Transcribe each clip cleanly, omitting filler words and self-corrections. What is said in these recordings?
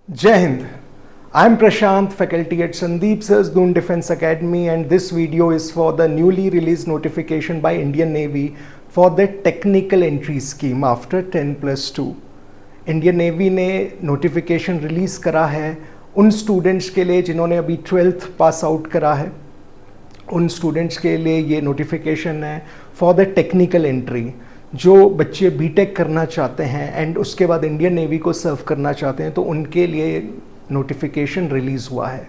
Jai Hind. I'm Prashant, faculty at Sandeep Sir's Doon Defense Academy, and this video is for the newly released notification by Indian Navy for the technical entry scheme after 10+2. Indian Navy ने notification release करा है उन students के लिए जिन्होंने अभी 12th pass out करा है. उन स्टूडेंट्स के लिए ये नोटिफिकेशन है फॉर द टेक्निकल एंट्री. जो बच्चे बीटेक करना चाहते हैं एंड उसके बाद इंडियन नेवी को सर्व करना चाहते हैं तो उनके लिए नोटिफिकेशन रिलीज़ हुआ है.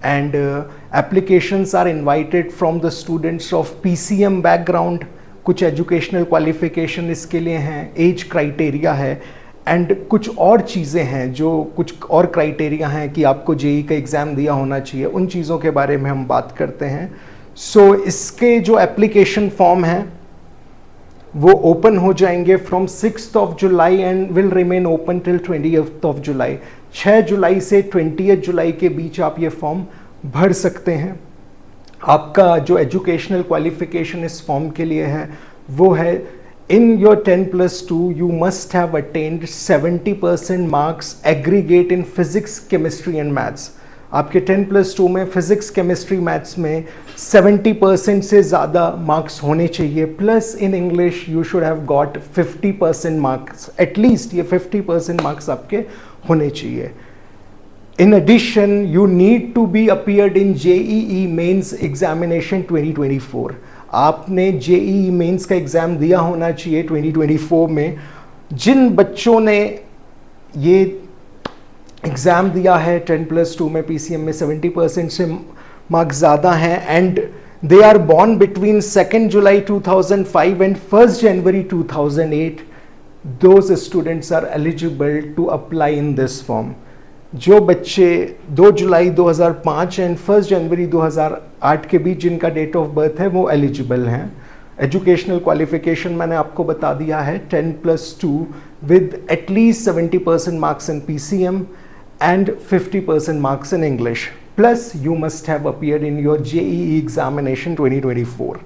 And applications are invited from the students of PCM background. कुछ एजुकेशनल क्वालिफिकेशन इसके लिए हैं, एज क्राइटेरिया है एंड कुछ और चीज़ें हैं जो कुछ और क्राइटेरिया हैं कि आपको जेई का एग्ज़ाम दिया होना चाहिए. उन चीज़ों के बारे में हम बात करते हैं. सो इसके जो एप्लीकेशन फॉर्म हैं वो ओपन हो जाएंगे from 6th July and will remain open till 20th जुलाई. 6 जुलाई से 20 जुलाई के बीच आप ये फॉर्म भर सकते हैं. आपका जो एजुकेशनल क्वालिफिकेशन इस फॉर्म के लिए है वो है in your 10+2 you must have attained 70% marks aggregate in physics, chemistry and maths. आपके 10+2 में फिजिक्स केमिस्ट्री मैथ्स में 70% से ज़्यादा मार्क्स होने चाहिए. Plus in English you should have got 50% marks, at least ये 50% मार्क्स आपके होने चाहिए. In addition, you need to be appeared in JEE Mains Examination 2024. आपने JEE Mains का एग्ज़ाम दिया होना चाहिए 2024 में. जिन बच्चों ने ये एग्ज़ाम दिया है 10+2 में PCM में 70% से मार्क्स ज़्यादा हैं and they are born between 2 July 2005 and 1 January 2008, those students are eligible to apply in this form. जो बच्चे 2 जुलाई 2005 एंड 1 जनवरी 2008 के बीच जिनका डेट ऑफ बर्थ है वो एलिजिबल हैं. एजुकेशनल क्वालिफिकेशन मैंने आपको बता दिया है 10+2 with at least 70% marks in PCM and 50% marks in English. Plus you must have appeared in your JEE examination 2024.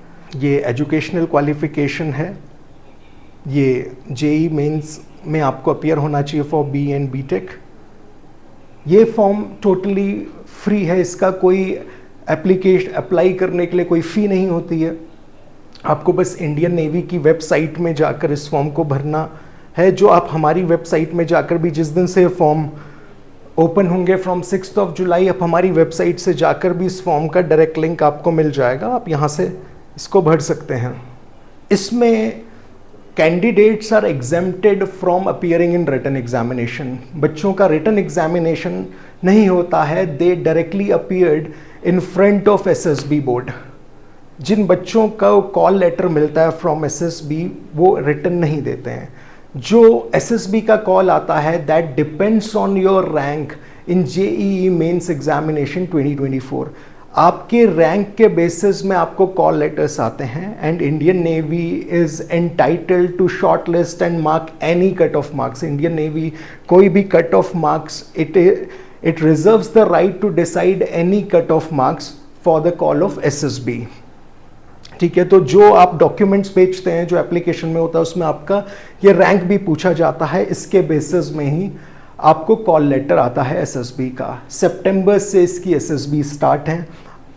ये एजुकेशनल क्वालिफिकेशन है. ये JEE मेंस में आपको अपीयर होना चाहिए फॉर B एंड BTech. ये फॉर्म टोटली फ्री है. इसका कोई अप्लाई करने के लिए कोई फ़ी नहीं होती है. आपको बस इंडियन नेवी की वेबसाइट में जाकर इस फॉर्म को भरना है, जो आप हमारी वेबसाइट में जाकर भी जिस दिन से फॉर्म ओपन होंगे फ्रॉम 6th जुलाई आप हमारी वेबसाइट से जाकर भी इस फॉर्म का डायरेक्ट लिंक आपको मिल जाएगा. आप यहाँ से इसको भर सकते हैं. इसमें candidates are exempted from appearing in written examination. बच्चों का रिटन एग्जामिनेशन नहीं होता है. They directly appeared in front of SSB board. जिन बच्चों का कॉल लेटर मिलता है फ्रॉम SSB वो रिटन नहीं देते हैं. जो SSB का कॉल आता है that depends on your rank in JEE mains examination 2024. आपके रैंक के बेसिस में आपको कॉल लेटर्स आते हैं and Indian navy is entitled to shortlist and mark any cut off marks. Indian navy कोई भी cut off marks it reserves the right to decide any cut off marks for the call of SSB. ठीक है. तो जो आप documents भेजते हैं जो एप्लीकेशन में होता है उसमें आपका ये रैंक भी पूछा जाता है. इसके बेसिस में ही आपको कॉल लेटर आता है SSB का. सितंबर से इसकी SSB स्टार्ट है.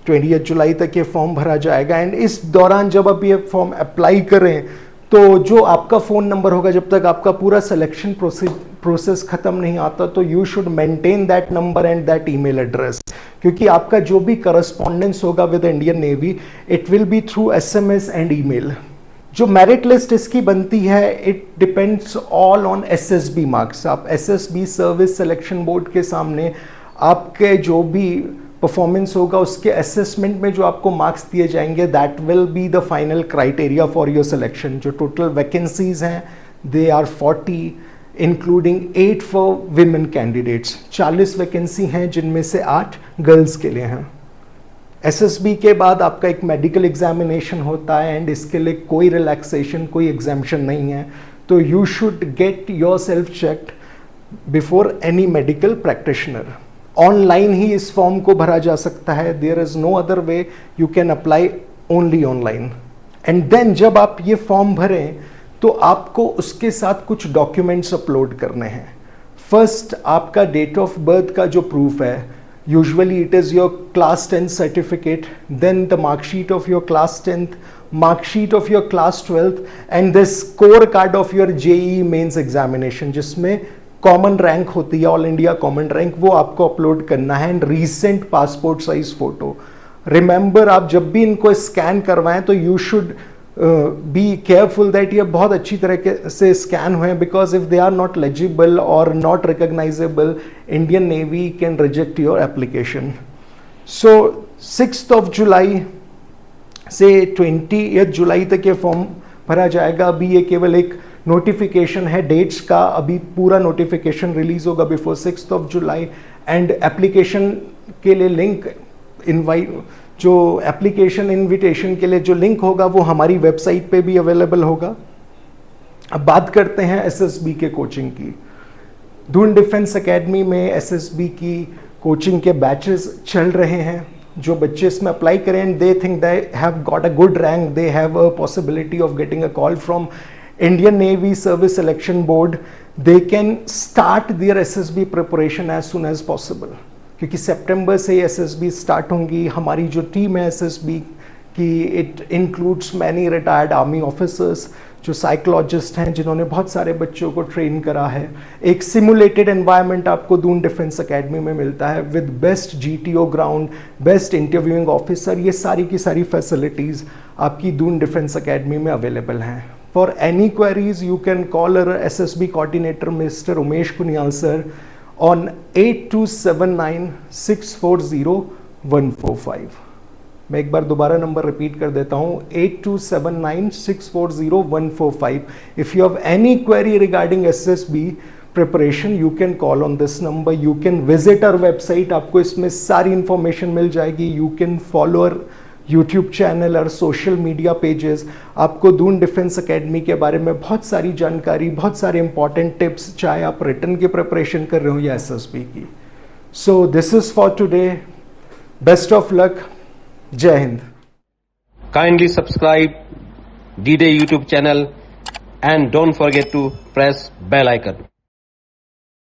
20 जुलाई तक ये फॉर्म भरा जाएगा एंड इस दौरान जब आप ये फॉर्म अप्लाई करें तो जो आपका फ़ोन नंबर होगा जब तक आपका पूरा सिलेक्शन प्रोसेस ख़त्म नहीं आता तो you should maintain that number and that email address. क्योंकि आपका जो भी करस्पॉन्डेंस होगा with Indian navy it will be through SMS and email. जो मेरिट लिस्ट इसकी बनती है it depends all on SSB marks. आप SSB सर्विस सिलेक्शन बोर्ड के सामने आपके जो भी परफॉर्मेंस होगा उसके असेसमेंट में जो आपको मार्क्स दिए जाएंगे that will be the final criteria for your selection. जो टोटल वैकेंसीज हैं they are 40 including 8 for women candidates. 40 vacancy हैं जिनमें से 8 गर्ल्स के लिए हैं. SSB के बाद आपका एक मेडिकल एग्जामिनेशन होता है एंड इसके लिए कोई रिलैक्सेशन कोई एग्जाम्पशन नहीं है. तो you should get yourself checked before any medical practitioner. Online ही इस फॉर्म को भरा जा सकता है. There is no other way. You can apply only online. And then जब आप ये फॉर्म भरें तो आपको उसके साथ कुछ डॉक्यूमेंट्स अपलोड करने हैं. फर्स्ट आपका डेट ऑफ बर्थ का जो प्रूफ है, usually it is your class 10 certificate, then the marksheet of your class 10th, marksheet of your class 12th and the score card of your JEE mains examination, जिसमें common rank होती है, all India common rank, वो आपको upload करना है, and recent passport size photo. Remember, आप जब भी इनको स्कैन करवाएं तो you should be careful that ये बहुत अच्छी तरह से स्कैन हुए, because if they are not legible और not recognisable, Indian navy can reject your application. So 6 जुलाई से 20 जुलाई तक ये फॉर्म भरा जाएगा. अभी ये केवल एक नोटिफिकेशन है, डेट्स का अभी पूरा नोटिफिकेशन रिलीज होगा बिफोर 6 जुलाई. एंड एप्लीकेशन के लिए लिंक जो एप्लीकेशन इनविटेशन के लिए जो लिंक होगा वो हमारी वेबसाइट पे भी अवेलेबल होगा. अब बात करते हैं एसएसबी के कोचिंग की. दून डिफेंस एकेडमी में एसएसबी की कोचिंग के बैचेस चल रहे हैं. जो बच्चे इसमें अप्लाई करें and they think they have got a good rank, they have a possibility of getting a call from Indian Navy Service Selection Board, they can start their SSB preparation as soon as possible. क्योंकि सितंबर से SSB start होंगी. हमारी जो team है SSB की, it includes many retired army officers जो psychologist हैं, जिन्होंने बहुत सारे बच्चों को ट्रेन करा है. एक सिमुलेटेड एनवायरनमेंट आपको दून डिफेंस एकेडमी में मिलता है with best GTO ground, best interviewing officer. ये सारी की सारी फैसिलिटीज़ आपकी दून डिफेंस एकेडमी में अवेलेबल हैं. For any queries, you can call our SSB coordinator, Mr. Umesh Kunyal sir, on 8279640145. मैं एक बार दोबारा नंबर रिपीट कर देता हूँ, 8279640145. If you have any query regarding SSB preparation, you can call on this number. You can visit our website. आपको इसमें सारी information मिल जाएगी. You can follow our YouTube channel और सोशल मीडिया पेजेस. आपको Doon defence academy के बारे में बहुत सारी जानकारी, बहुत सारे इंपॉर्टेंट टिप्स, चाहे आप रिटर्न की प्रिपरेशन कर रहे हो या एसएसबी की. So this is for today. Best of luck. जय Hind. Kindly subscribe D-Day YouTube channel and don't forget to press bell icon.